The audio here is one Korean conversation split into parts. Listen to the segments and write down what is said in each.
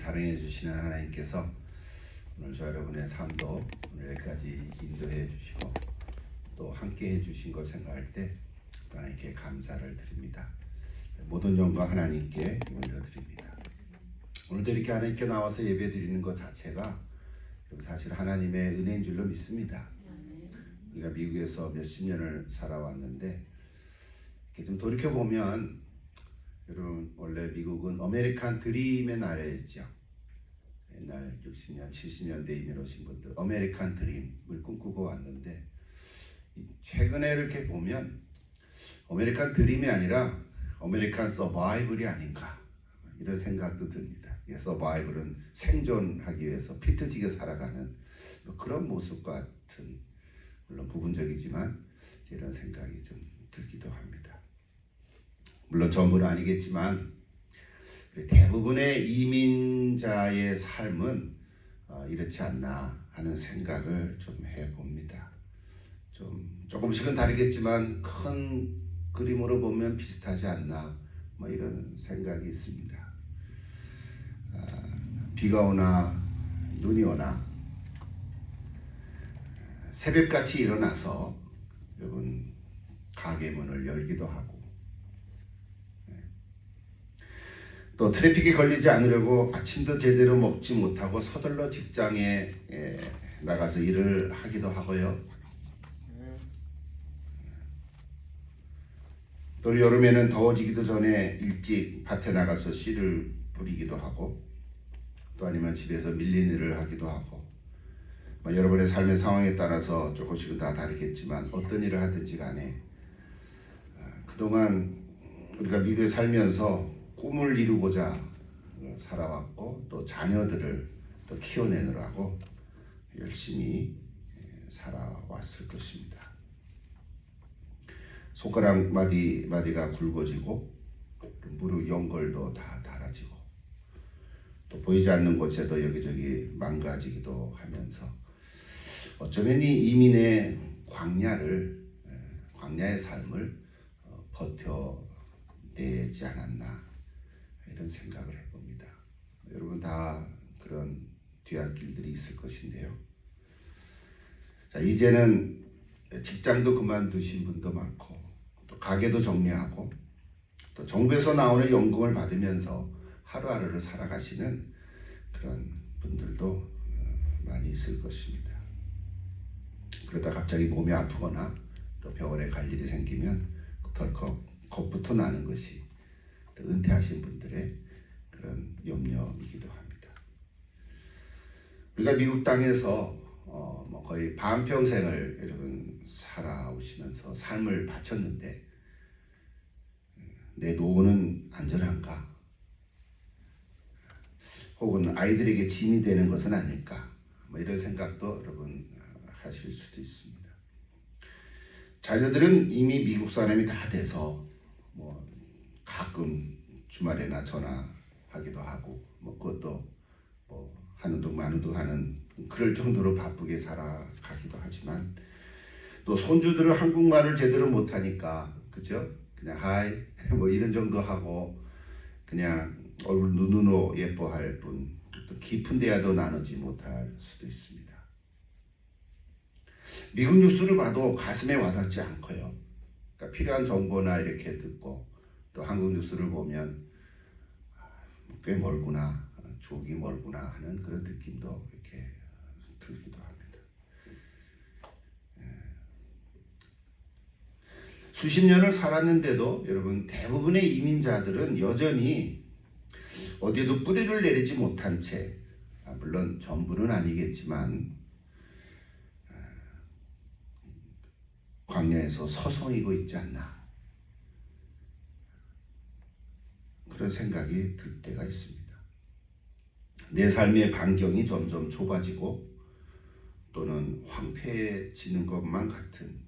사랑해 주시는 하나님께서 오늘 저 여러분의 삶도 오늘까지 인도해 주시고 또 함께 해 주신 걸 생각할 때 하나님께 감사를 드립니다. 모든 영광 하나님께 올려드립니다. 오늘도 이렇게 하나님께 나와서 예배 드리는 것 자체가 사실 하나님의 은혜인 줄로 믿습니다. 우리가 미국에서 몇십 년을 살아왔는데 이렇게 좀 돌이켜보면 여러분 원래 미국은 아메리칸 드림의 나라였죠. 옛날 60년, 70년대 이민 오신 분들 아메리칸 드림을 꿈꾸고 왔는데 최근에 이렇게 보면 아메리칸 드림이 아니라 아메리칸 서바이벌이 아닌가 이런 생각도 듭니다. 서바이벌은 생존하기 위해서 피 터지게 살아가는 그런 모습 같은, 물론 부분적이지만 이런 생각이 좀 들기도 합니다. 물론 전부는 아니겠지만 대부분의 이민자의 삶은 이렇지 않나 하는 생각을 좀 해봅니다. 조금씩은 다르겠지만 큰 그림으로 보면 비슷하지 않나 이런 생각이 있습니다. 비가 오나 눈이 오나 새벽같이 일어나서 여러분 가게 문을 열기도 하고 또 트래픽에 걸리지 않으려고 아침도 제대로 먹지 못하고 서둘러 직장에 나가서 일을 하기도 하고요. 또 여름에는 더워지기도 전에 일찍 밭에 나가서 씨를 뿌리기도 하고 또 아니면 집에서 밀린 일을 하기도 하고 여러분의 삶의 상황에 따라서 조금씩은 다 다르겠지만 어떤 일을 하든지 간에 그동안 우리가 미국에 살면서 꿈을 이루고자 살아왔고 또 자녀들을 또 키워내느라고 열심히 살아왔을 것입니다. 손가락 마디가 굵어지고 무릎 연골도 다 닳아지고 또 보이지 않는 곳에도 여기저기 망가지기도 하면서 어쩌면 이 이민의 광야의 삶을 버텨내지 않았나 이런 생각을 해봅니다. 여러분 다 그런 뒤안길들이 있을 것인데요. 자, 이제는 직장도 그만두신 분도 많고 또 가게도 정리하고 또 정부에서 나오는 연금을 받으면서 하루하루를 살아가시는 그런 분들도 많이 있을 것입니다. 그러다 갑자기 몸이 아프거나 또 병원에 갈 일이 생기면 덜컥 겁부터 나는 것이 또 은퇴하신 분들의 그런 염려이기도 합니다. 우리가 미국 땅에서 거의 반평생을 여러분 살아오시면서 삶을 바쳤는데 내 노후는 안전한가? 혹은 아이들에게 짐이 되는 것은 아닐까? 이런 생각도 여러분 하실 수도 있습니다. 자녀들은 이미 미국 사람이 다 돼서 가끔 주말에나 전화하기도 하고 그것도 하는 둥 마는 둥 하는 그럴 정도로 바쁘게 살아가기도 하지만 또 손주들은 한국말을 제대로 못하니까 그죠? 그냥 하이 이런 정도 하고 그냥 얼굴 눈으로 예뻐할 뿐 또 깊은 대화도 나누지 못할 수도 있습니다. 미국 뉴스를 봐도 가슴에 와닿지 않고요. 그러니까 필요한 정보나 이렇게 듣고 또 한국 뉴스를 보면 꽤 멀구나, 조기 멀구나 하는 그런 느낌도 이렇게 들기도 합니다. 수십 년을 살았는데도 여러분 대부분의 이민자들은 여전히 어디에도 뿌리를 내리지 못한 채, 물론 전부는 아니겠지만 광야에서 서성이고 있지 않나 그런 생각이 들 때가 있습니다. 내 삶의 반경이 점점 좁아지고 또는 황폐해지는 것만 같은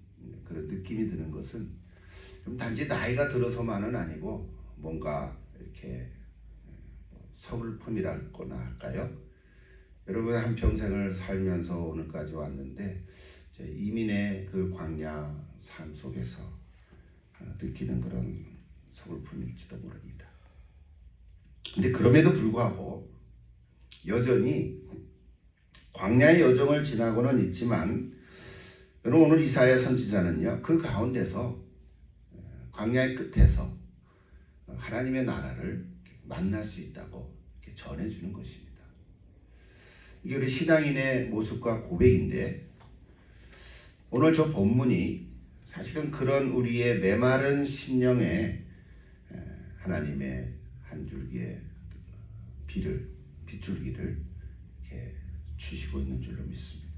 그런 느낌이 드는 것은 좀 단지 나이가 들어서만은 아니고 뭔가 이렇게 서글픔이랄거나 할까요? 여러분 한평생을 살면서 오늘까지 왔는데 이민의 그 광야 삶 속에서 느끼는 그런 서글픔일지도 모릅니다. 근데 그럼에도 불구하고 여전히 광야의 여정을 지나고는 있지만 여러분 오늘 이사야 선지자는요 그 가운데서 광야의 끝에서 하나님의 나라를 만날 수 있다고 전해주는 것입니다. 이게 우리 신앙인의 모습과 고백인데 오늘 저 본문이 사실은 그런 우리의 메마른 심령에 하나님의 한 줄기의 빗줄기를 이렇게 주시고 있는 줄로 믿습니다.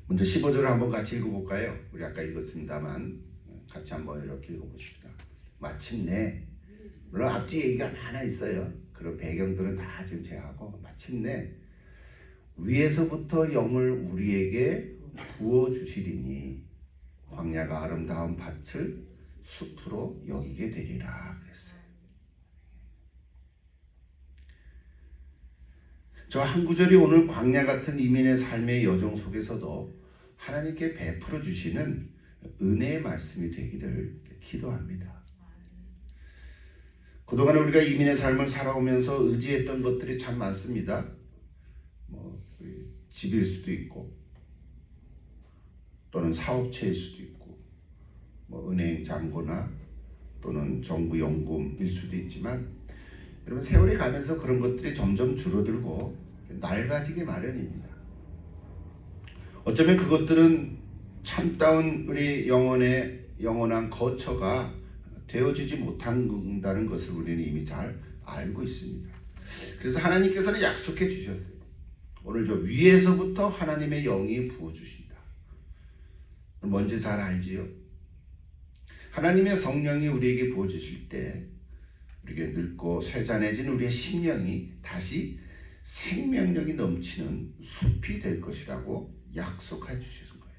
먼저 15절을 한번 같이 읽어볼까요? 우리 아까 읽었습니다만 같이 한번 이렇게 읽어보십시다. 마침내 물론 앞뒤 얘기가 많아 있어요. 그런 배경들은 다 지금 제하고 마침내 위에서부터 영을 우리에게 부어주시리니 광야가 아름다운 밭을 숲으로 여기게 되리라 그랬어요. 저 한 구절이 오늘 광야 같은 이민의 삶의 여정 속에서도 하나님께 베풀어 주시는 은혜의 말씀이 되기를 기도합니다. 그동안 우리가 이민의 삶을 살아오면서 의지했던 것들이 참 많습니다. 집일 수도 있고 또는 사업체일 수도 있고 은행 잔고나 또는 정부 연금일 수도 있지만 여러분 세월이 가면서 그런 것들이 점점 줄어들고 낡아지기 마련입니다. 어쩌면 그것들은 참다운 우리 영혼의 영원한 거처가 되어지지 못한다는 것을 우리는 이미 잘 알고 있습니다. 그래서 하나님께서는 약속해 주셨어요. 오늘 저 위에서부터 하나님의 영이 부어주신다. 뭔지 잘 알지요? 하나님의 성령이 우리에게 부어주실 때 우리에게 늙고 쇠잔해진 우리의 심령이 다시 생명력이 넘치는 숲이 될 것이라고 약속해 주신 거예요.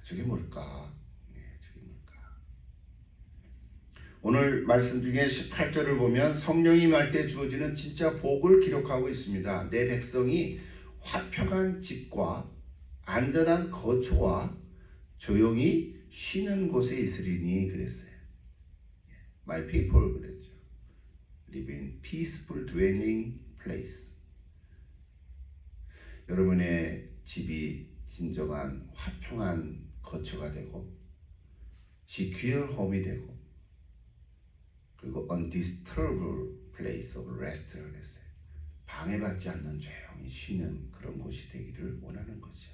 저게 뭘까? 저게 뭘까? 오늘 말씀 중에 18절을 보면 성령이 임할 때 주어지는 진짜 복을 기록하고 있습니다. 내 백성이 화평한 집과 안전한 거처와 조용히 쉬는 곳에 있으리니 그랬어요. My people 그랬죠. Live in peaceful dwelling place. 여러분의 집이 진정한 화평한 거처가 되고 secure home이 되고 그리고 undisturbed place of rest를 했어요. 방해받지 않는 조용히 쉬는 그런 곳이 되기를 원하는 거죠.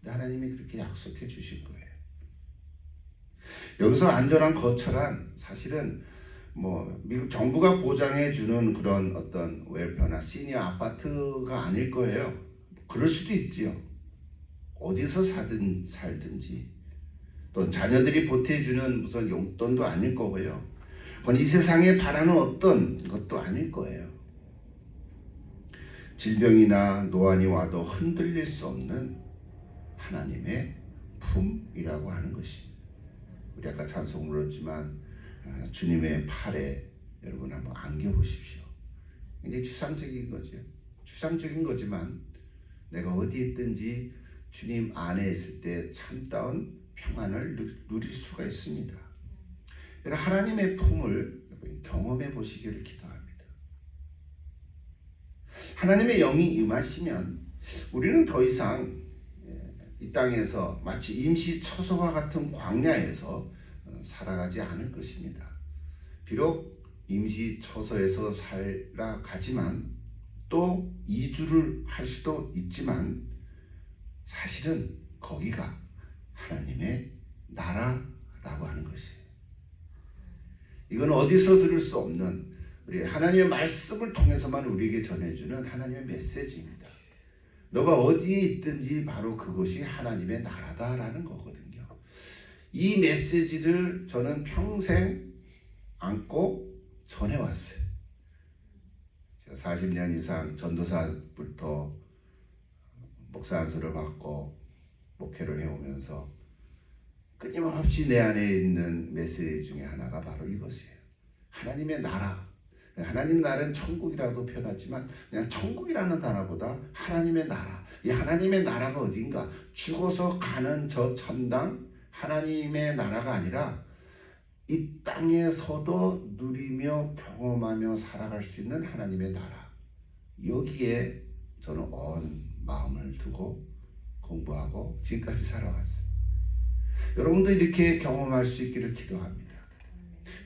근데 하나님이 그렇게 약속해 주신 거예요. 여기서 안전한 거처란 사실은 미국 정부가 보장해 주는 그런 어떤 웰페어나 시니어 아파트가 아닐 거예요. 그럴 수도 있지요. 어디서 살든지 또 자녀들이 보태주는 무슨 용돈도 아닐 거고요. 그건 이 세상에 바라는 어떤 것도 아닐 거예요. 질병이나 노안이 와도 흔들릴 수 없는 하나님의 품이라고 하는 것입니다. 우리 아까 찬송 불렀지만 주님의 팔에 여러분 한번 안겨보십시오. 굉장히 추상적인 거죠. 추상적인 거지만 내가 어디 있든지 주님 안에 있을 때 참다운 평안을 누릴 수가 있습니다. 하나님의 품을 경험해 보시기를 기도합니다. 하나님의 영이 임하시면 우리는 더 이상 이 땅에서 마치 임시 처소와 같은 광야에서 살아가지 않을 것입니다. 비록 임시 처소에서 살아가지만 또 이주를 할 수도 있지만 사실은 거기가 하나님의 나라라고 하는 것이에요. 이건 어디서 들을 수 없는 우리 하나님의 말씀을 통해서만 우리에게 전해주는 하나님의 메시지입니다. 너가 어디에 있든지 바로 그것이 하나님의 나라다라는 거거든요. 이 메시지를 저는 평생 안고 전해왔어요. 제가 40년 이상 전도사부터 목사 안수를 받고 목회를 해오면서 끊임없이 내 안에 있는 메시지 중에 하나가 바로 이것이에요. 하나님의 나라. 하나님 나라는 천국이라고 표현하지만 그냥 천국이라는 단어보다 하나님의 나라. 이 하나님의 나라가 어딘가? 죽어서 가는 저 천당 하나님의 나라가 아니라 이 땅에서도 누리며 경험하며 살아갈 수 있는 하나님의 나라, 여기에 저는 온 마음을 두고 공부하고 지금까지 살아왔어요. 여러분도 이렇게 경험할 수 있기를 기도합니다.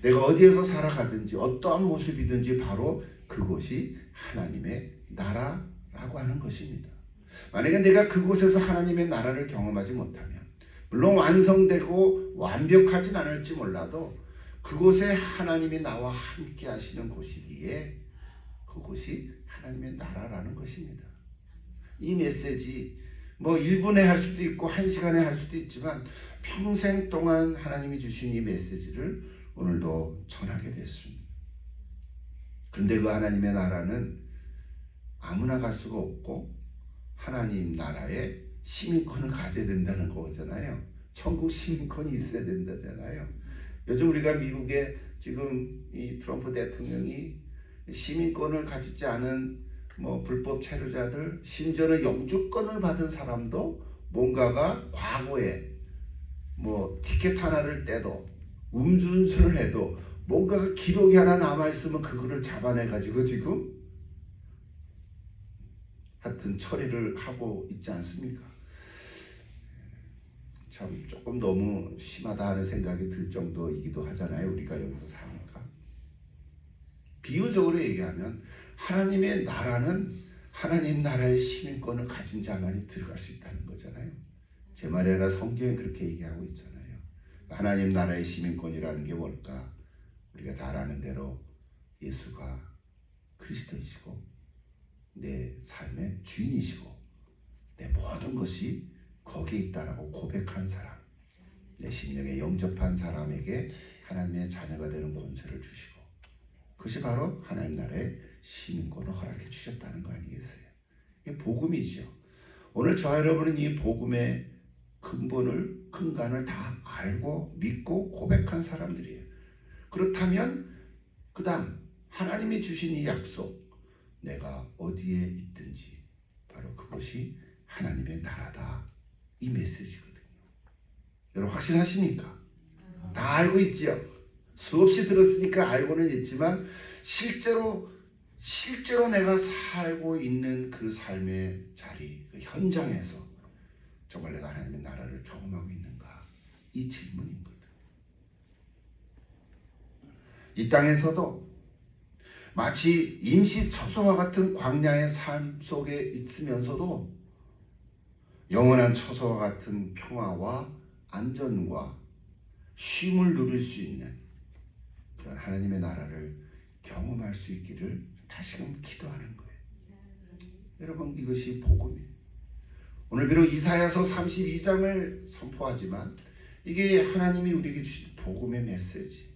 내가 어디에서 살아가든지 어떠한 모습이든지 바로 그곳이 하나님의 나라라고 하는 것입니다. 만약에 내가 그곳에서 하나님의 나라를 경험하지 못하면, 물론 완성되고 완벽하진 않을지 몰라도 그곳에 하나님이 나와 함께 하시는 곳이기에 그곳이 하나님의 나라라는 것입니다. 이 메시지 뭐 1분에 할 수도 있고 1시간에 할 수도 있지만 평생 동안 하나님이 주신 이 메시지를 오늘도 전하게 됐습니다. 그런데 그 하나님의 나라는 아무나 갈 수가 없고 하나님 나라에 시민권을 가져야 된다는 거잖아요. 천국 시민권이 있어야 된다잖아요. 요즘 우리가 미국에 지금 이 트럼프 대통령이 시민권을 가지지 않은 뭐 불법 체류자들, 심지어는 영주권을 받은 사람도 뭔가가 과거에 뭐 티켓 하나를 떼도 음주운전을 해도 뭔가가 기록이 하나 남아있으면 그거를 잡아내가지고 지금 하여튼 처리를 하고 있지 않습니까? 참 조금 너무 심하다 하는 생각이 들 정도이기도 하잖아요. 우리가 여기서 사니까. 비유적으로 얘기하면 하나님의 나라는 하나님 나라의 시민권을 가진 자만이 들어갈 수 있다는 거잖아요. 제 말이 아니라 성경에 그렇게 얘기하고 있잖아요. 하나님 나라의 시민권이라는 게 뭘까? 우리가 잘 아는 대로 예수가 그리스도이시고 내 삶의 주인이시고 내 모든 것이 거기에 있다라고 고백한 사람, 내 심령에 영접한 사람에게 하나님의 자녀가 되는 권세를 주시고, 그것이 바로 하나님 나라의 시민권을 허락해 주셨다는 거 아니겠어요? 이게 복음이죠. 오늘 저와 여러분은 이 복음의 근간을 다 알고 믿고 고백한 사람들이에요. 그렇다면 그 다음 하나님이 주신 이 약속, 내가 어디에 있든지 바로 그것이 하나님의 나라다, 이 메시지거든요. 여러분 확신하십니까? 다 알고 있지요. 수없이 들었으니까 알고는 있지만 실제로 내가 살고 있는 그 삶의 자리, 그 현장에서 정말 내가 하나님의 나라를 경험하고 있는가, 이 질문인 거다. 이 땅에서도 마치 임시 처소와 같은 광야의 삶 속에 있으면서도 영원한 처소와 같은 평화와 안전과 쉼을 누릴 수 있는 그런 하나님의 나라를 경험할 수 있기를 다시금 기도하는 거예요. 여러분 이것이 복음이에요. 오늘 비록 이사야서 32장을 선포하지만 이게 하나님이 우리에게 주신 복음의 메시지.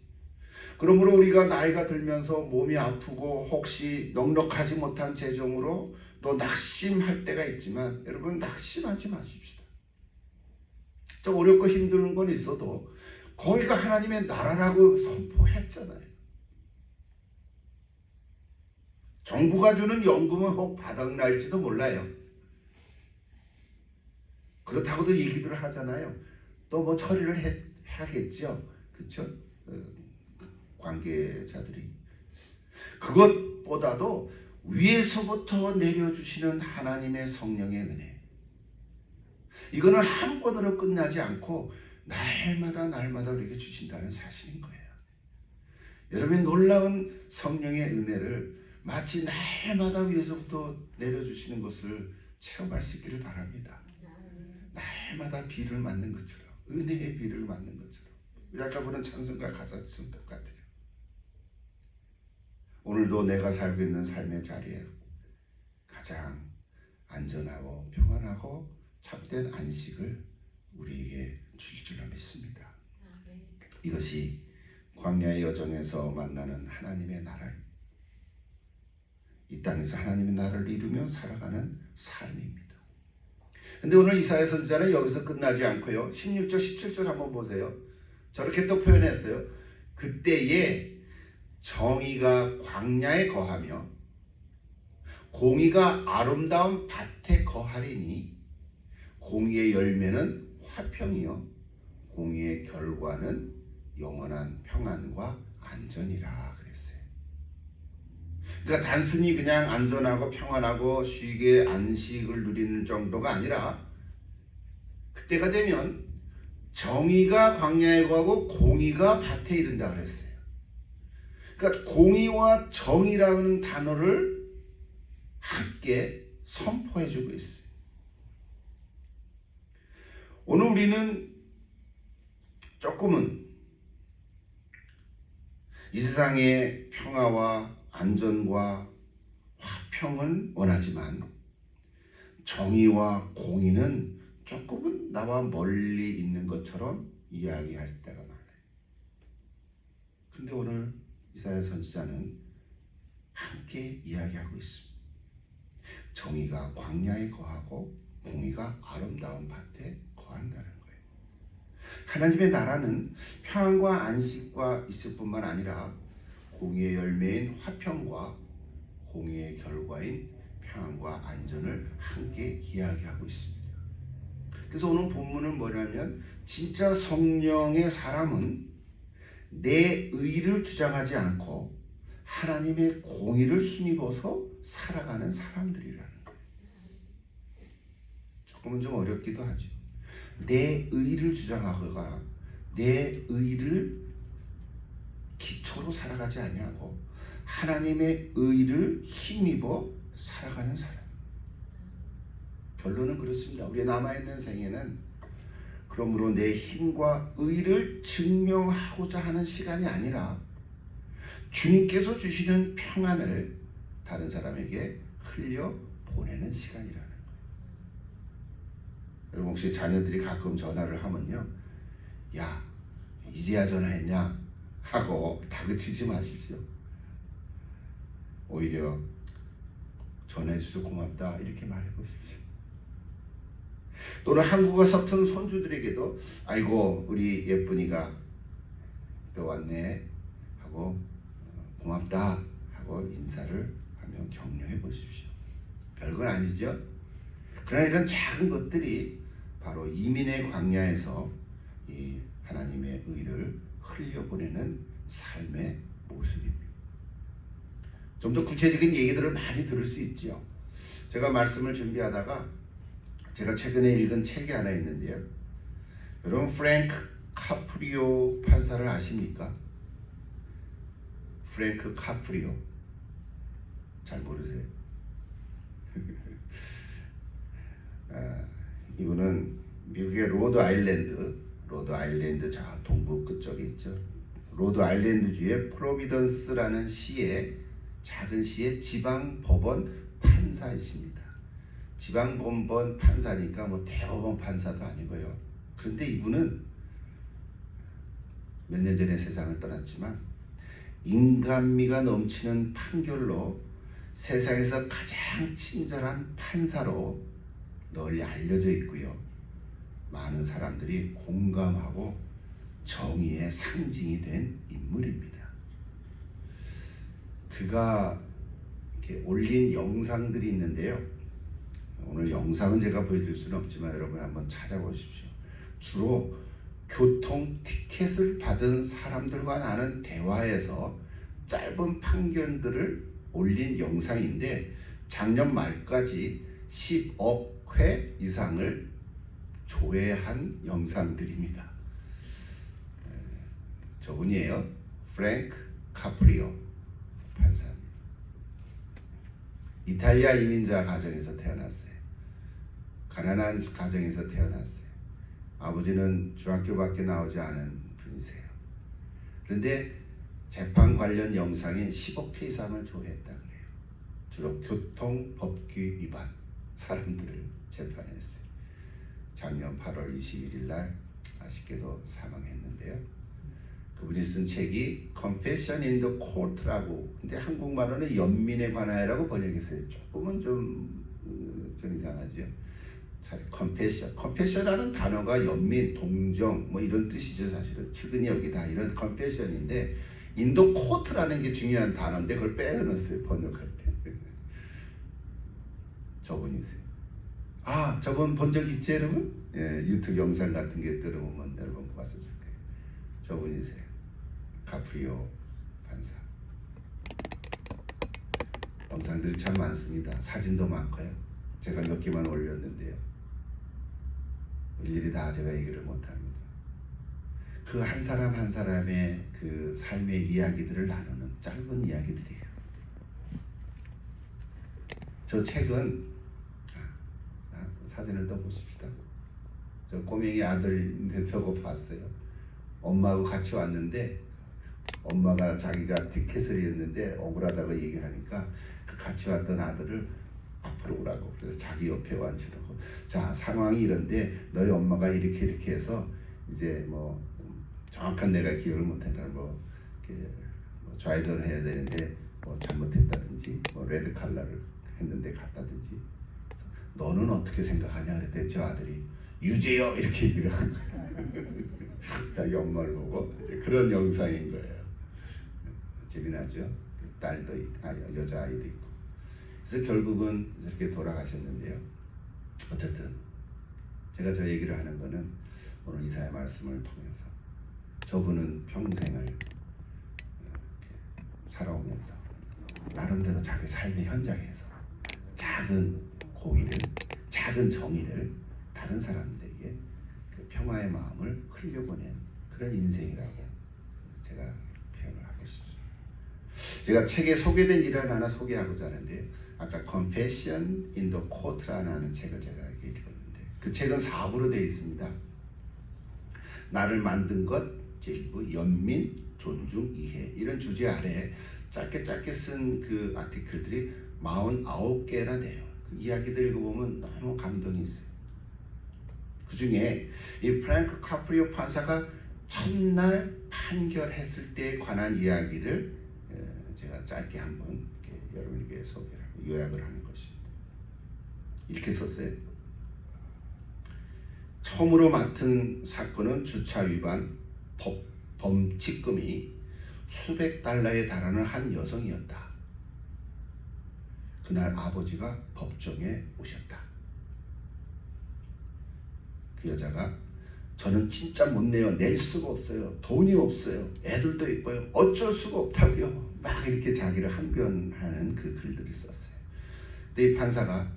그러므로 우리가 나이가 들면서 몸이 아프고 혹시 넉넉하지 못한 재정으로 또 낙심할 때가 있지만 여러분 낙심하지 마십시다. 좀 어렵고 힘든 건 있어도 거기가 하나님의 나라라고 선포했잖아요. 정부가 주는 연금은 혹 바닥날지도 몰라요. 그렇다고도 얘기들을 하잖아요. 또 뭐 처리를 해야겠죠. 그렇죠? 관계자들이. 그것보다도 위에서부터 내려주시는 하나님의 성령의 은혜, 이거는 한 번으로 끝나지 않고 날마다 우리에게 주신다는 사실인 거예요. 여러분 놀라운 성령의 은혜를 마치 날마다 위에서부터 내려주시는 것을 체험할 수 있기를 바랍니다. 날마다 비를 맞는 것처럼, 은혜의 비를 맞는 것처럼. 우리 아까 보는 찬송가 가사처럼 똑같아요. 오늘도 내가 살고 있는 삶의 자리에 가장 안전하고 평안하고 참된 안식을 우리에게 주실 줄로 믿습니다. 이것이 광야의 여정에서 만나는 하나님의 나라입니다. 이 땅에서 하나님의 나라를 이루며 살아가는 삶입니다. 근데 오늘 이사야 선지자는 여기서 끝나지 않고요. 16절, 17절 한번 보세요. 저렇게 또 표현했어요. 그때에 정의가 광야에 거하며 공의가 아름다운 밭에 거하리니 공의의 열매는 화평이요 공의의 결과는 영원한 평안과 안전이라 그랬어요. 그러니까 단순히 그냥 안전하고 평안하고 쉬게 안식을 누리는 정도가 아니라 그때가 되면 정의가 광야에 거하고 공의가 밭에 이른다 그랬어요. 그러니까 공의와 정의라는 단어를 함께 선포해주고 있어요. 오늘 우리는 조금은 이 세상의 평화와 안전과 화평은 원하지만 정의와 공의는 조금은 나와 멀리 있는 것처럼 이야기할 때가 많아요. 근데 오늘 이사야 선지자는 함께 이야기하고 있습니다. 정의가 광야에 거하고 공의가 아름다운 밭에 거한다는 거예요. 하나님의 나라는 평안과 안식과 있을 뿐만 아니라 공의의 열매인 화평과 공의의 결과인 평안과 안전을 함께 이야기하고 있습니다. 그래서 오늘 본문은 뭐냐면 진짜 성령의 사람은 내 의를 주장하지 않고 하나님의 공의를 힘입어서 살아가는 사람들이라는 거예요. 조금은 좀 어렵기도 하죠. 내 의를 주장하거나 내 의를 기초로 살아가지 아니하고 하나님의 의를 힘입어 살아가는 사람. 결론은 그렇습니다. 우리 남아있는 생에는 그러므로 내 힘과 의를 증명하고자 하는 시간이 아니라 주님께서 주시는 평안을 다른 사람에게 흘려 보내는 시간이라는 거예요. 여러분 혹시 자녀들이 가끔 전화를 하면요, 야 이제야 전화했냐 하고 다그치지 마십시오. 오히려 전화해줘서 고맙다 이렇게 말해보십시오. 또는 한국어 서툰 손주들에게도 아이고 우리 예쁜이가 또 왔네 하고 고맙다 하고 인사를 하며 격려해 보십시오. 별건 아니죠. 그러나 이런 작은 것들이 바로 이민의 광야에서 이 하나님의 의를 흘려보내는 삶의 모습입니다. 좀 더 구체적인 얘기들을 많이 들을 수 있죠. 제가 말씀을 준비하다가 제가 최근에 읽은 책이 하나 있는데요. 여러분 프랭크 카프리오 판사를 아십니까? 프랭크 카프리오 잘 모르세요? 이분은 미국의 로드 아일랜드 저 동부 끝쪽에 있죠. 로드 아일랜드주의 프로비던스라는 시의 작은 시의 지방법원 판사이십니다. 지방법원 판사니까 뭐 대법원 판사도 아니고요. 그런데 이분은 몇 년 전에 세상을 떠났지만 인간미가 넘치는 판결로 세상에서 가장 친절한 판사로 널리 알려져 있고요. 많은 사람들이 공감하고 정의의 상징이 된 인물입니다. 그가 이렇게 올린 영상들이 있는데요. 오늘 영상은 제가 보여줄 수는 없지만 여러분 한번 찾아보십시오. 주로 교통 티켓을 받은 사람들과 나눈 대화에서 짧은 판결들을 올린 영상인데 작년 말까지 10억 회 이상을 조회한 영상들입니다. 저분이에요. 프랭크 카프리오 판사입니다. 이탈리아 이민자 가정에서 태어났어요. 가난한 가정에서 태어났어요. 아버지는 중학교밖에 나오지 않은 분이세요. 그런데 재판 관련 영상인 10억 회 이상을 조회했다 그래요. 주로 교통 법규 위반 사람들을 재판했어요. 작년 8월 21일 날 아쉽게도 사망했는데요. 그분이 쓴 책이 Confession in the Court라고, 근데 한국말로는 연민에 관하여라고 번역했어요. 조금은 좀 이상하죠. confession이라는 단어가 연민, 동정 뭐 이런 뜻이죠. 사실은 측은히 여기다 이런 confession인데 in the court라는 게 중요한 단어인데 그걸 빼놓았어요. 번역할 때. 저분이세요. 아, 저분 본 적 있지 여러분? 예, 유튜브 영상 같은 게 들어오면 여러분 봤었을 거예요. 저분이세요. 카프리오 판사. 영상들이 참 많습니다. 사진도 많고요. 제가 몇 개만 올렸는데요. 일일이 다 제가 얘기를 못합니다. 그 한 사람 한 사람의 그 삶의 이야기들을 나누는 짧은 이야기들이에요. 저 책은 사진을 또 보십시다. 저 꼬맹이 아들 저거 봤어요. 엄마하고 같이 왔는데 엄마가 자기가 티켓을 했는데 억울하다고 얘기를 하니까 그 같이 왔던 아들을 앞으로 오라고 그래서 자기 옆에 앉히라고. 자, 상황이 이런데 너희 엄마가 이렇게 해서 이제 뭐 정확한 내가 기억을 못하니까 뭐 좌회전을 해야 되는데 뭐 잘못했다든지 뭐 레드 칼라를 했는데 갔다든지. 너는 어떻게 생각하냐 그랬더니 저 아들이 유죄요 이렇게 얘기를 한 거예요. 자기 엄마를 보고 그런 영상인 거예요. 재미나죠? 딸도 여자아이도 있고. 그래서 결국은 이렇게 돌아가셨는데요. 어쨌든 제가 저 얘기를 하는 거는 오늘 이사야 말씀을 통해서 저분은 평생을 살아오면서 나름대로 자기 삶의 현장에서 작은 공의를, 작은 정의를 다른 사람들에게 그 평화의 마음을 흘려보낸 그런 인생이라고 제가 표현을 하고 싶습니다. 제가 책에 소개된 일을 하나 소개하고자 하는데 아까 Confession in the Court라는 책을 제가 읽었는데 그 책은 4부로 되어 있습니다. 나를 만든 것, 제1부, 연민, 존중, 이해 이런 주제 아래 짧게 쓴 그 아티클들이 49개나 돼요. 그 이야기들 읽어보면 너무 감동이 있어요. 그 중에 이 프랭크 카프리오 판사가 첫날 판결했을 때에 관한 이야기를 제가 짧게 한번 여러분에게 소개를 하고 요약을 하는 것입니다. 이렇게 썼어요. 처음으로 맡은 사건은 주차 위반, 범칙금이 수백 달러에 달하는 한 여성이었다. 그날 아버지가 법정에 오셨다. 그 여자가 저는 진짜 못 내요. 낼 수가 없어요. 돈이 없어요. 애들도 있고요. 어쩔 수가 없다고요. 막 이렇게 자기를 항변하는 그 글들을 썼어요. 근데 이 판사가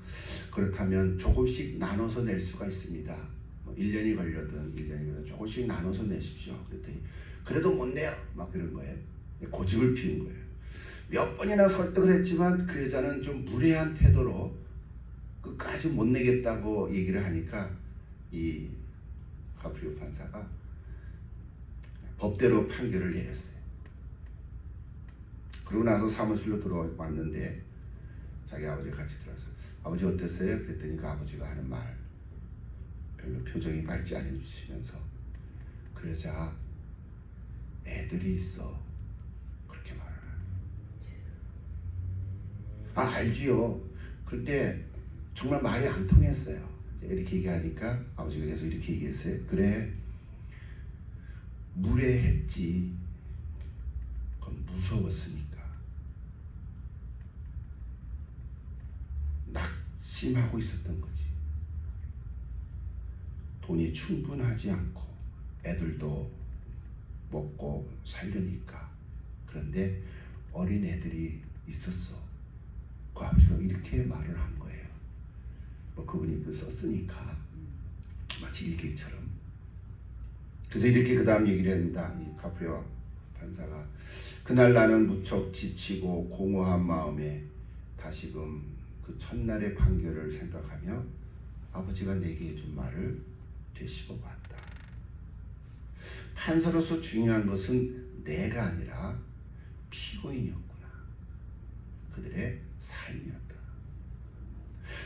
그렇다면 조금씩 나눠서 낼 수가 있습니다. 1년이 걸려든 조금씩 나눠서 내십시오. 그랬더니 그래도 못 내요. 막 그런 거예요. 고집을 피운 거예요. 몇 번이나 설득을 했지만 그 여자는 좀 무례한 태도로 끝까지 못 내겠다고 얘기를 하니까 이 카프리오 판사가 법대로 판결을 내렸어요. 그러고 나서 사무실로 들어왔는데 자기 아버지가 같이 들어와서 아버지 어땠어요? 그랬더니 그 아버지가 하는 말 별로 표정이 밝지 않으시면서 그 여자 애들이 있어 그렇게 말을 하는. 알지요. 그때 정말 말이 안 통했어요. 이렇게 얘기하니까 아버지가 계속 이렇게 얘기했어요. 그래 무례했지. 그건 무서웠으니까. 낙심하고 있었던 거지. 돈이 충분하지 않고 애들도 먹고 살려니까. 그런데 어린 애들이 있었어. 그 아버지가 이렇게 말을 한 거예요. 뭐 그분이 그 썼으니까 마치 일기처럼. 그래서 이렇게 그 다음 얘기를 합니다. 이 카프리오 판사가 그날 나는 무척 지치고 공허한 마음에 다시금 그 첫날의 판결을 생각하며 아버지가 내게 해준 말을 되씹어 봤다. 판사로서 중요한 것은 내가 아니라 피고인이었구나. 그들의 삶이었다.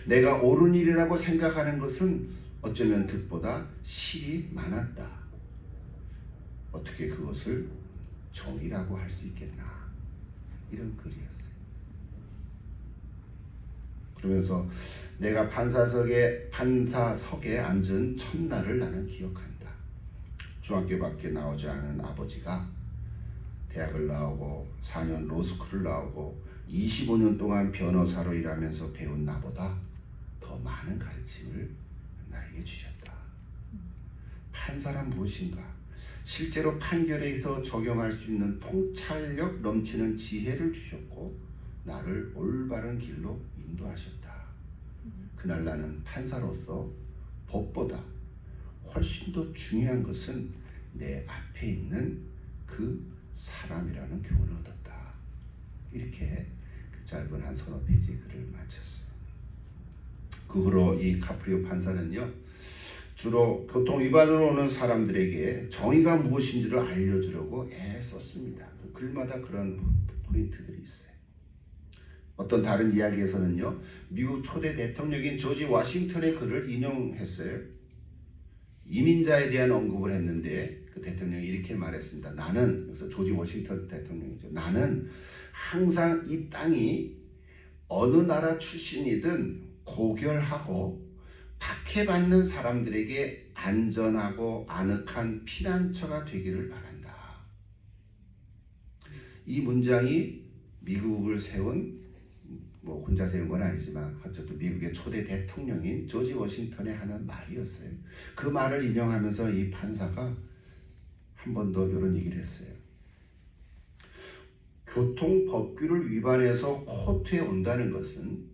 내가 옳은 일이라고 생각하는 것은 어쩌면 득보다 실이 많았다. 어떻게 그것을 정의라고 할 수 있겠나. 이런 글이었어요. 그러면서 내가 판사석에 앉은 첫날을 나는 기억한다. 중학교밖에 나오지 않은 아버지가 대학을 나오고 4년 로스쿨을 나오고 25년 동안 변호사로 일하면서 배운 나보다 더 많은 가르침을 나에게 주셨다. 판사란 무엇인가? 실제로 판결에 있어 적용할 수 있는 통찰력 넘치는 지혜를 주셨고 나를 올바른 길로 인도하셨다. 그날 나는 판사로서 법보다 훨씬 더 중요한 것은 내 앞에 있는 그 사람이라는 교훈을 얻었다. 이렇게 그 짧은 한 서너 페이지 글을 마쳤어요. 그 후로 이 카프리오 판사는요, 주로 교통 위반으로 오는 사람들에게 정의가 무엇인지를 알려주려고 애썼습니다. 글마다 그런 포인트들이 있어요. 어떤 다른 이야기에서는요, 미국 초대 대통령인 조지 워싱턴의 글을 인용했어요. 이민자에 대한 언급을 했는데 그 대통령이 이렇게 말했습니다. 나는, 그래서 조지 워싱턴 대통령이죠. 나는 항상 이 땅이 어느 나라 출신이든 고결하고 박해받는 사람들에게 안전하고 아늑한 피난처가 되기를 바란다. 이 문장이 미국을 세운, 뭐 혼자 세운 건 아니지만 어쨌든 미국의 초대 대통령인 조지 워싱턴의 하는 말이었어요. 그 말을 인용하면서 이 판사가 한 번 더 이런 얘기를 했어요. 교통법규를 위반해서 코트에 온다는 것은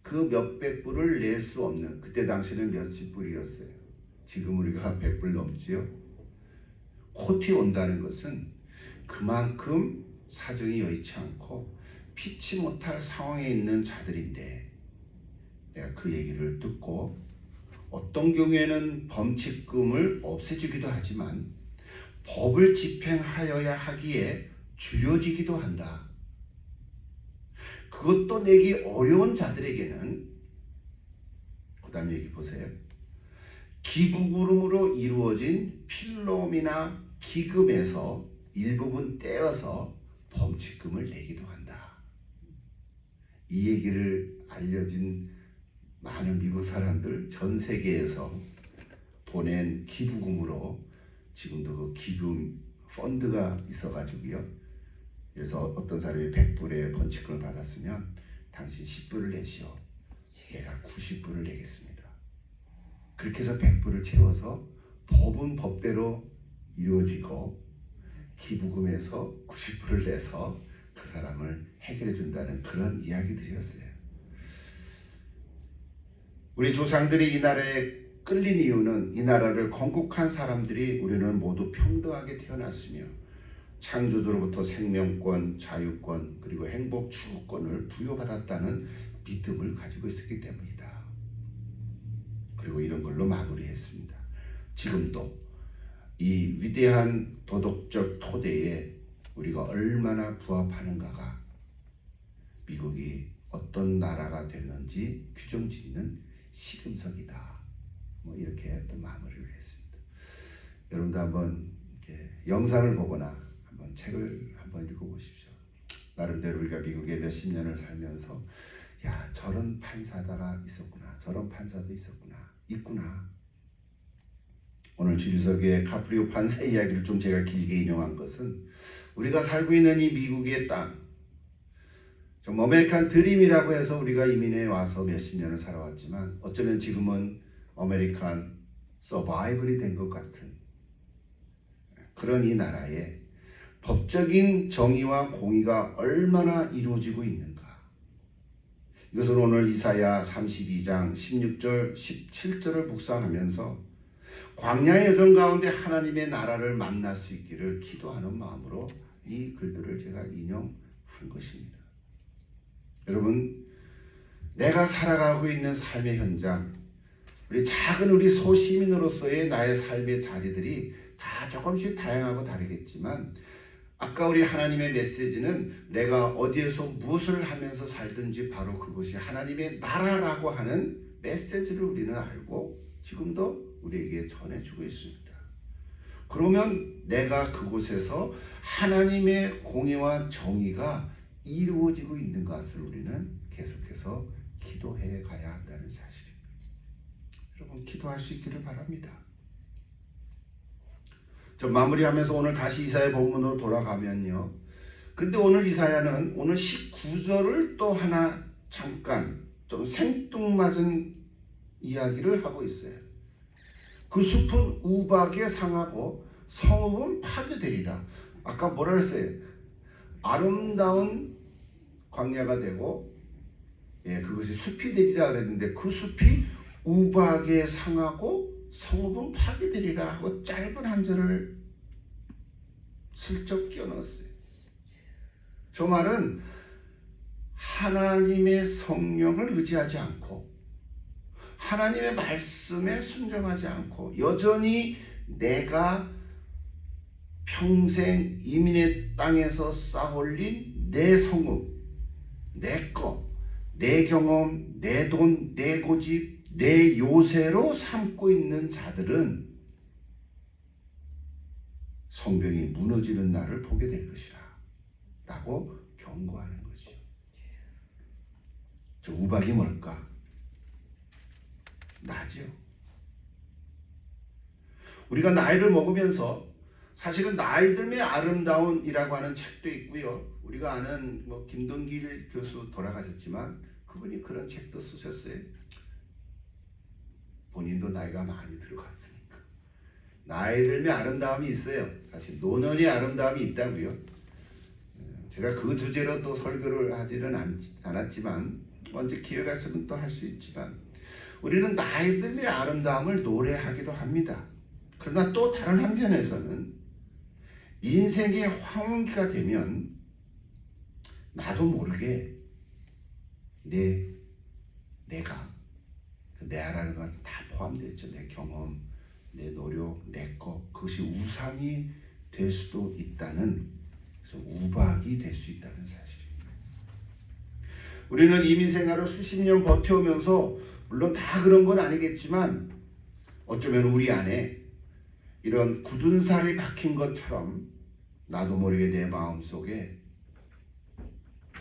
그 몇백 불을 낼 수 없는, 그때 당시는 몇십 불이었어요. 지금 우리가 100불 넘지요. 코트에 온다는 것은 그만큼 사정이 여의치 않고 피치 못할 상황에 있는 자들인데, 내가 그 얘기를 듣고 어떤 경우에는 범칙금을 없애주기도 하지만 법을 집행하여야 하기에 줄여지기도 한다. 그것도 내기 어려운 자들에게는, 그 다음 얘기 보세요. 기부금으로 이루어진 필름이나 기금에서 일부분 떼어서 범칙금을 내기도 한다. 이 얘기를 알려진 많은 미국 사람들, 전 세계에서 보낸 기부금으로 지금도 그 기금 펀드가 있어가지고요. 그래서 어떤 사람이 100불의 범칙금을 받았으면 당신 10불을 내시오. 내가 90불을 내겠습니다. 그렇게 해서 100불을 채워서 법은 법대로 이루어지고 기부금에서 90불을 내서 그 사람을 해결해 준다는 그런 이야기들이었어요. 우리 조상들이 이 나라에 끌린 이유는 이 나라를 건국한 사람들이 우리는 모두 평등하게 태어났으며 창조주로부터 생명권, 자유권, 그리고 행복 추구권을 부여받았다는 믿음을 가지고 있었기 때문이다. 그리고 이런 걸로 마무리했습니다. 지금도 이 위대한 도덕적 토대에 우리가 얼마나 부합하는가가 미국이 어떤 나라가 됐는지 규정짓는 시금석이다. 뭐 이렇게 또 마무리를 했습니다. 여러분도 한번 이렇게 영상을 보거나 한번 책을 한번 읽어보십시오. 나름대로 우리가 미국에 몇십 년을 살면서 야, 저런 판사다가 있었구나, 저런 판사도 있구나. 오늘 주유석의 카프리오 판사 이야기를 좀 제가 길게 인용한 것은 우리가 살고 있는 이 미국의 땅, 좀 아메리칸 드림이라고 해서 우리가 이민해 와서 몇십 년을 살아왔지만 어쩌면 지금은 아메리칸 서바이벌이 된 것 같은 그런 이 나라에 법적인 정의와 공의가 얼마나 이루어지고 있는가. 이것을 오늘 이사야 32장 16절 17절을 묵상하면서 광야의 여정 가운데 하나님의 나라를 만날 수 있기를 기도하는 마음으로 이 글들을 제가 인용한 것입니다. 여러분, 내가 살아가고 있는 삶의 현장, 우리 소시민으로서의 나의 삶의 자리들이 다 조금씩 다양하고 다르겠지만 아까 우리 하나님의 메시지는 내가 어디에서 무엇을 하면서 살든지 바로 그것이 하나님의 나라라고 하는 메시지를 우리는 알고 지금도 우리에게 전해주고 있습니다. 그러면 내가 그곳에서 하나님의 공의와 정의가 이루어지고 있는 것을 우리는 계속해서 기도해 가야 한다는 사실입니다. 여러분, 기도할 수 있기를 바랍니다. 저 마무리하면서 오늘 다시 이사야 본문으로 돌아가면요. 근데 오늘 이사야는 오늘 19절을 또 하나 잠깐 좀 생뚱맞은 이야기를 하고 있어요. 그 숲은 우박에 상하고 성읍은 파괴되리라. 아까 뭐라 그랬어요? 아름다운 광야가 되고 그것이 숲이 되리라 그랬는데 그 숲이 우박에 상하고 성읍은 파괴되리라 하고 짧은 한 절을 슬쩍 끼워 넣었어요. 저 말은 하나님의 성령을 의지하지 않고 하나님의 말씀에 순종하지 않고 여전히 내가 평생 이민의 땅에서 쌓아올린 내 성읍, 내 거, 내 경험, 내 돈, 내 고집, 내 요새로 삼고 있는 자들은 성벽이 무너지는 날을 보게 될 것이라 라고 경고하는 거죠. 저 우박이 뭘까? 나죠. 우리가 나이를 먹으면서 사실은 나이 들면 아름다운이라고 하는 책도 있고요. 우리가 아는 김동길 교수 돌아가셨지만 그분이 그런 책도 쓰셨어요. 본인도 나이가 많이 들어갔으니까. 나이 들면 아름다움이 있어요. 사실 노년의 아름다움이 있다고요. 제가 그 주제로 또 설교를 하지는 않았지만 언제 기회가 있으면 또 할 수 있지만 우리는 나이 들면 아름다움을 노래하기도 합니다. 그러나 또 다른 한편에서는 인생의 황혼기가 되면 나도 모르게 내가 내라는 것은 다 포함되어 있죠. 내 경험, 내 노력, 내 것, 그것이 우상이 될 수도 있다는, 그래서 우박이 될 수 있다는 사실입니다. 우리는 이민 생활을 수십 년 버텨오면서 물론 다 그런 건 아니겠지만 어쩌면 우리 안에 이런 굳은 살이 박힌 것처럼 나도 모르게 내 마음속에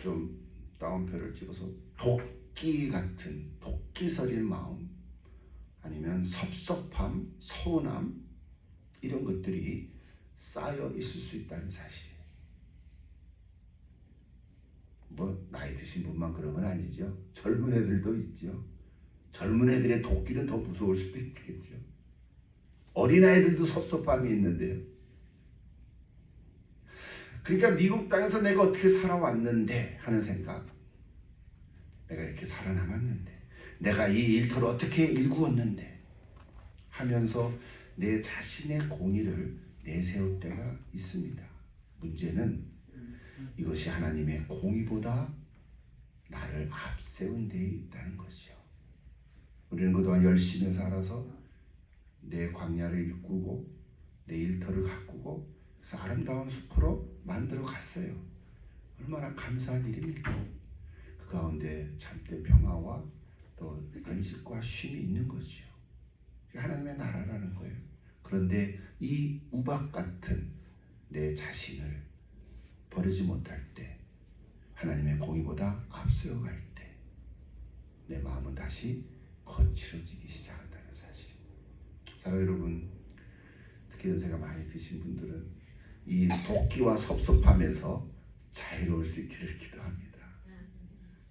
좀 따옴표를 찍어서 도끼 같은 도끼 서린 마음, 아니면 섭섭함, 서운함, 이런 것들이 쌓여 있을 수 있다는 사실이에요. 나이 드신 분만 그런 건 아니죠. 젊은 애들도 있죠. 젊은 애들의 도끼는 더 무서울 수도 있겠죠. 어린아이들도 섭섭함이 있는데요. 그러니까 미국 땅에서 내가 어떻게 살아왔는데 하는 생각, 내가 이렇게 살아남았는데, 내가 이 일터를 어떻게 일구었는데 하면서 내 자신의 공의를 내세울 때가 있습니다. 문제는 이것이 하나님의 공의보다 나를 앞세운 데에 있다는 것이죠. 우리는 그동안 열심히 살아서 내 광야를 일구고 내 일터를 가꾸고 그래서 아름다운 숲으로 만들어 갔어요. 얼마나 감사한 일입니까? 그 가운데 참된 평화와 또 안식과 쉼이 있는 거죠. 그게 하나님의 나라라는 거예요. 그런데 이 우박 같은 내 자신을 버리지 못할 때, 하나님의 공의보다 앞서 갈 때 내 마음은 다시 거칠어지기 시작한다는 사실. 사랑 여러분, 특히 연세가 많이 드신 분들은 이 도끼와 섭섭함에서 자유로울 수 있기를 기도합니다.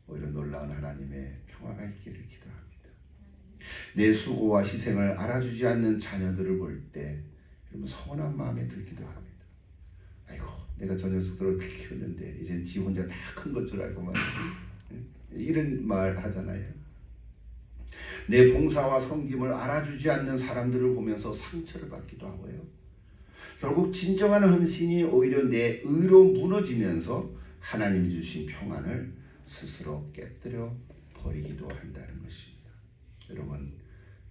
오히려 놀라운 하나님의 평화가 있기를 기도합니다. 내 수고와 희생을 알아주지 않는 자녀들을 볼 때 여러분 서운한 마음이 들기도 합니다. 아이고, 내가 저 녀석들을 어떻게 키웠는데 이제 지 혼자 다 큰 것 줄 알고 말이지, 이런 말 하잖아요. 내 봉사와 섬김을 알아주지 않는 사람들을 보면서 상처를 받기도 하고요. 결국 진정한 헌신이 오히려 내 의로 무너지면서 하나님이 주신 평안을 스스로 깨뜨려 버리기도 한다는 것입니다. 여러분,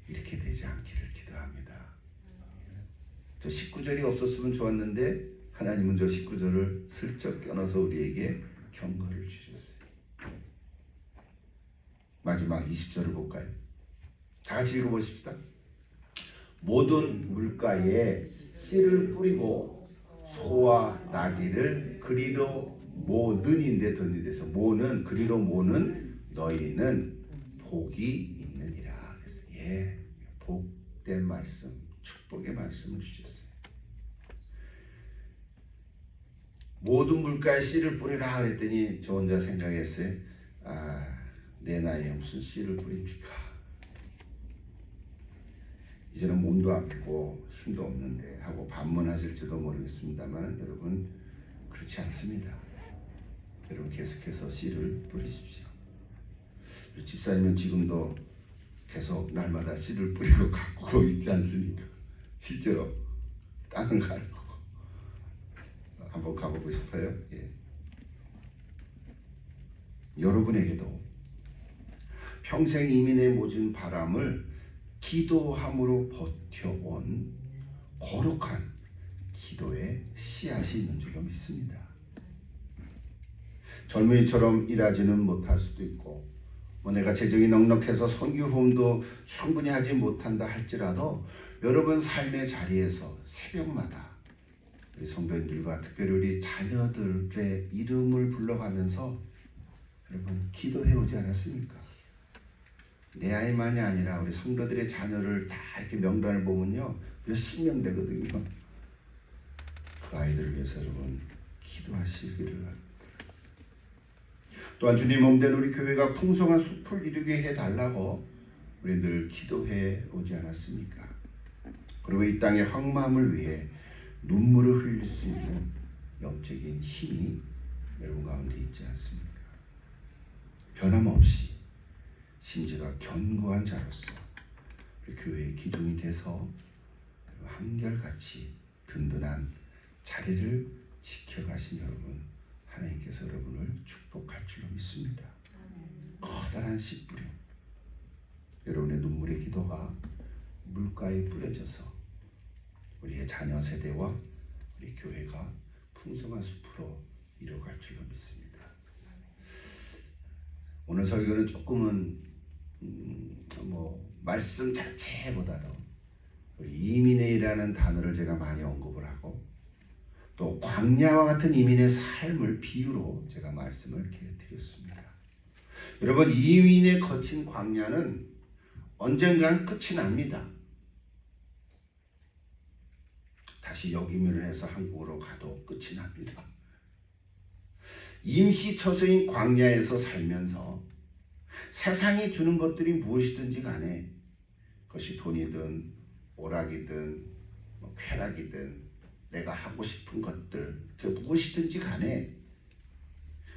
이렇게 되지 않기를 기도합니다. 저 19절이 없었으면 좋았는데 하나님은 저 19절을 슬쩍 껴넣어서 우리에게 경고를 주셨어요. 마지막 20절을 볼까요? 다 같이 읽어보십시다. 모든 물가에 씨를 뿌리고 소와 나귀를 그리로 모는인데 던지돼서, 모는, 그리로 모는 너희는 복이 있느니라. 그래서 복된 말씀, 축복의 말씀을 주셨어요. 모든 물가에 씨를 뿌리라 그랬더니 저 혼자 생각했어요. 내 나이에 무슨 씨를 뿌립니까? 이제는 몸도 아프고 힘도 없는데 하고 반문하실지도 모르겠습니다만 여러분 그렇지 않습니다. 여러분 계속해서 씨를 뿌리십시오. 집사님은 지금도 계속 날마다 씨를 뿌리고 가꾸고 있지 않습니까? 실제로 땅을 가르고 한번 가보고 싶어요. 예. 여러분에게도 평생 이민에 모진 바람을 기도함으로 버텨온 거룩한 기도의 씨앗이 있는 줄로 믿습니다. 젊은이처럼 일하지는 못할 수도 있고 내가 재정이 넉넉해서 선교 후원도 충분히 하지 못한다 할지라도 여러분 삶의 자리에서 새벽마다 우리 성도님들과 특별히 우리 자녀들의 이름을 불러가면서 여러분 기도해 오지 않았습니까? 내 아이만이 아니라 우리 성도들의 자녀를 다 이렇게 명단을 보면요 몇십 명 되거든요. 그 아이들을 위해서 여러분 기도하시기를 바랍니다. 또한 주님 몸된 우리 교회가 풍성한 숲을 이루게 해달라고 우리 늘 기도해 오지 않았습니까? 그리고 이 땅의 황무함을 위해 눈물을 흘릴 수 있는 영적인 힘이 여러분 가운데 있지 않습니까? 변함없이 심지가 견고한 자로서 우리 교회의 기둥이 돼서 한결같이 든든한 자리를 지켜가신 여러분 하나님께서 여러분을 축복할 줄로 믿습니다. 커다란 씨뿌리 여러분의 눈물의 기도가 물가에 뿌려져서 우리의 자녀 세대와 우리 교회가 풍성한 숲으로 이뤄갈 줄로 믿습니다. 오늘 설교는 조금은 말씀 자체보다도 우리 이민의라는 단어를 제가 많이 언급을 하고 또 광야와 같은 이민의 삶을 비유로 제가 말씀을 이렇게 드렸습니다. 여러분 이민의 거친 광야는 언젠간 끝이 납니다. 다시 역이민을 해서 한국으로 가도 끝이 납니다. 임시 처소인 광야에서 살면서 세상이 주는 것들이 무엇이든지 간에 그것이 돈이든 오락이든 쾌락이든 내가 하고 싶은 것들 그 무엇이든지 간에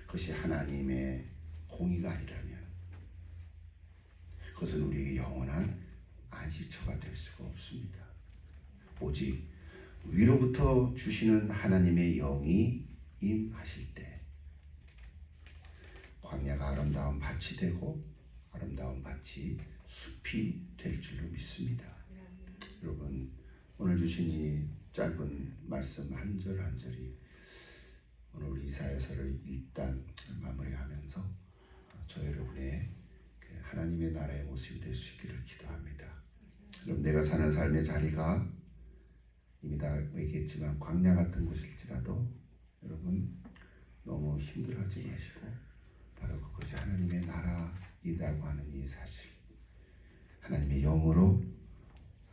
그것이 하나님의 공의가 아니라면 그것은 우리에게 영원한 안식처가 될 수가 없습니다. 오직 위로부터 주시는 하나님의 영이 임하실 때 광야가 아름다운 밭이 되고 아름다운 밭이 숲이 될 줄로 믿습니다. 여러분 오늘 주신 이 짧은 말씀 한 절 한 절이 오늘 우리 이사야서를 일단 마무리하면서 저 여러분의 하나님의 나라의 모습이 될 수 있기를 기도합니다. 여러분 내가 사는 삶의 자리가 이미 다 얘기했지만 광야 같은 곳일지라도 여러분 너무 힘들어하지 마시고 바로 그것이 하나님의 나라이라고 하는 이 사실 하나님의 영으로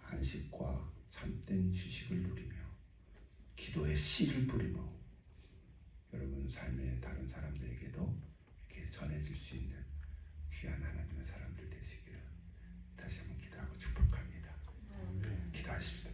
안식과 참된 휴식을 누리며 기도의 씨를 뿌리며 여러분 삶의 다른 사람들에게도 이렇게 전해질 수 있는 귀한 하나님의 사람들 되시기를 다시 한번 기도하고 축복합니다. 기도하십시다.